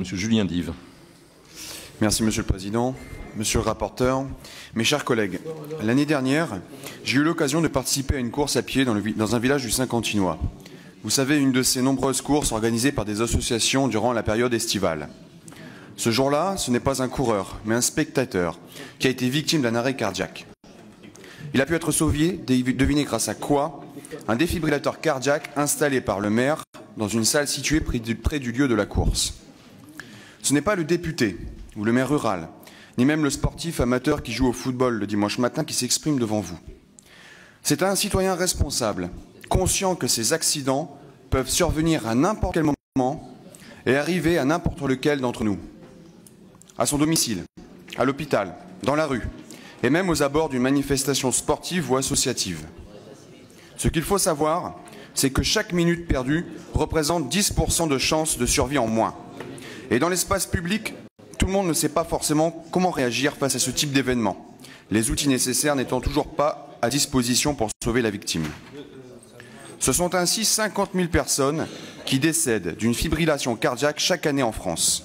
Monsieur Julien Dive. Merci Monsieur le Président, Monsieur le rapporteur, mes chers collègues. L'année dernière, j'ai eu l'occasion de participer à une course à pied dans un village du Saint-Quentinois. Vous savez, une de ces nombreuses courses organisées par des associations durant la période estivale. Ce jour-là, ce n'est pas un coureur, mais un spectateur qui a été victime d'un arrêt cardiaque. Il a pu être sauvé, devinez grâce à quoi? Un défibrillateur cardiaque installé par le maire dans une salle située près du lieu de la course. Ce n'est pas le député ou le maire rural, ni même le sportif amateur qui joue au football le dimanche matin qui s'exprime devant vous. C'est un citoyen responsable, conscient que ces accidents peuvent survenir à n'importe quel moment et arriver à n'importe lequel d'entre nous. À son domicile, à l'hôpital, dans la rue, et même aux abords d'une manifestation sportive ou associative. Ce qu'il faut savoir, c'est que chaque minute perdue représente 10% de chances de survie en moins. Et dans l'espace public, tout le monde ne sait pas forcément comment réagir face à ce type d'événement, les outils nécessaires n'étant toujours pas à disposition pour sauver la victime. Ce sont ainsi 50 000 personnes qui décèdent d'une fibrillation cardiaque chaque année en France.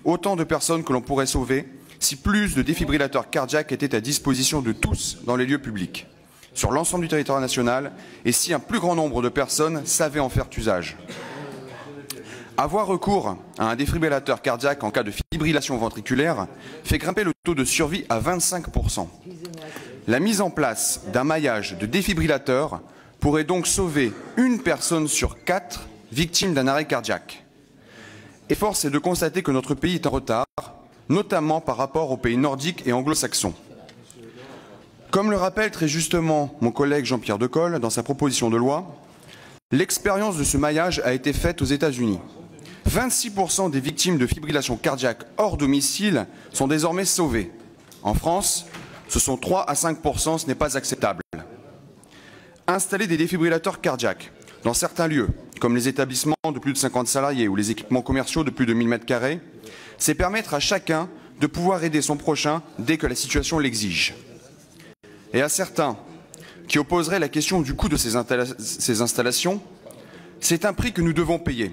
Autant de personnes que l'on pourrait sauver si plus de défibrillateurs cardiaques étaient à disposition de tous dans les lieux publics, sur l'ensemble du territoire national, et si un plus grand nombre de personnes savaient en faire usage. Avoir recours à un défibrillateur cardiaque en cas de fibrillation ventriculaire fait grimper le taux de survie à 25%. La mise en place d'un maillage de défibrillateurs pourrait donc sauver une personne sur 4 victime d'un arrêt cardiaque. Et force est de constater que notre pays est en retard, notamment par rapport aux pays nordiques et anglo-saxons. Comme le rappelle très justement mon collègue Jean-Pierre Decool dans sa proposition de loi, l'expérience de ce maillage a été faite aux États-Unis. 26% des victimes de fibrillation cardiaque hors domicile sont désormais sauvées. En France, ce sont 3 à 5%, ce n'est pas acceptable. Installer des défibrillateurs cardiaques dans certains lieux, comme les établissements de plus de 50 salariés ou les équipements commerciaux de plus de 1000 m², c'est permettre à chacun de pouvoir aider son prochain dès que la situation l'exige. Et à certains qui opposeraient la question du coût de ces installations, c'est un prix que nous devons payer.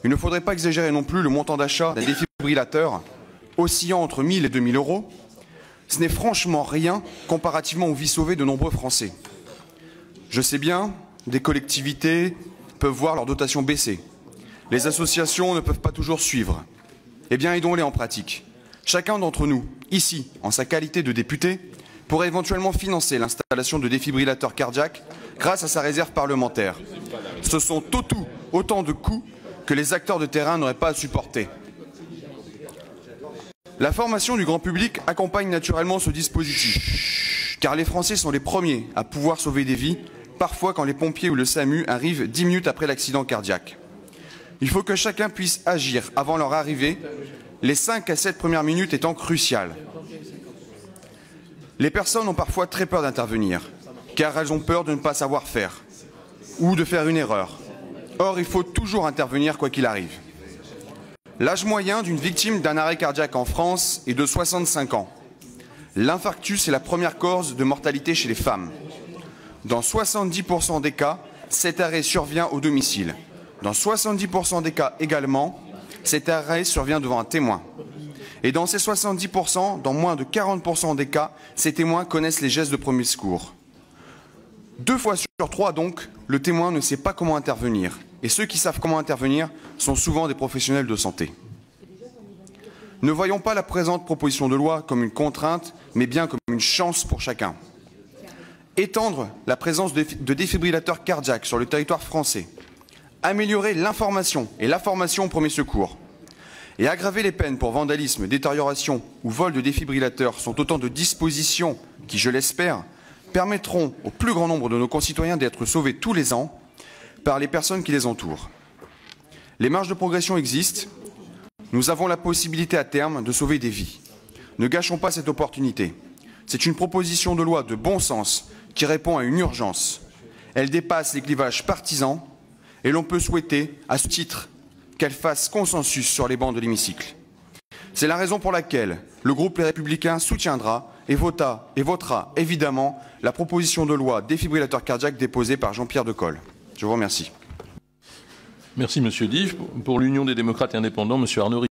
Il ne faudrait pas exagérer non plus le montant d'achat d'un défibrillateur oscillant entre 1 000 et 2 000 euros. Ce n'est franchement rien comparativement aux vies sauvées de nombreux Français. Je sais bien, des collectivités peuvent voir leur dotation baisser. Les associations ne peuvent pas toujours suivre. Eh bien, aidons-les en pratique. Chacun d'entre nous, ici, en sa qualité de député, pourrait éventuellement financer l'installation de défibrillateurs cardiaques grâce à sa réserve parlementaire. Ce sont autant de coûts que les acteurs de terrain n'auraient pas à supporter. La formation du grand public accompagne naturellement ce dispositif, car les Français sont les premiers à pouvoir sauver des vies, parfois quand les pompiers ou le SAMU arrivent 10 minutes après l'accident cardiaque. Il faut que chacun puisse agir avant leur arrivée, les 5 à 7 premières minutes étant cruciales. Les personnes ont parfois très peur d'intervenir, car elles ont peur de ne pas savoir faire, ou de faire une erreur. Or, il faut toujours intervenir quoi qu'il arrive. L'âge moyen d'une victime d'un arrêt cardiaque en France est de 65 ans. L'infarctus est la première cause de mortalité chez les femmes. Dans 70% des cas, cet arrêt survient au domicile. Dans 70% des cas également, cet arrêt survient devant un témoin. Et dans ces 70%, dans moins de 40% des cas, ces témoins connaissent les gestes de premier secours. 2 fois sur 3 donc, le témoin ne sait pas comment intervenir. Et ceux qui savent comment intervenir sont souvent des professionnels de santé. Ne voyons pas la présente proposition de loi comme une contrainte, mais bien comme une chance pour chacun. Étendre la présence de défibrillateurs cardiaques sur le territoire français, améliorer l'information et la formation au premier secours, et aggraver les peines pour vandalisme, détérioration ou vol de défibrillateurs sont autant de dispositions qui, je l'espère, permettront au plus grand nombre de nos concitoyens d'être sauvés tous les ans par les personnes qui les entourent. Les marges de progression existent. Nous avons la possibilité à terme de sauver des vies. Ne gâchons pas cette opportunité. C'est une proposition de loi de bon sens qui répond à une urgence. Elle dépasse les clivages partisans et l'on peut souhaiter, à ce titre, qu'elle fasse consensus sur les bancs de l'hémicycle. C'est la raison pour laquelle le groupe Les Républicains soutiendra et votera évidemment la proposition de loi défibrillateur cardiaque déposée par Jean-Pierre Decool. Je vous remercie. Merci, Monsieur Dive. Pour l'Union des démocrates et indépendants, Monsieur Arnaud.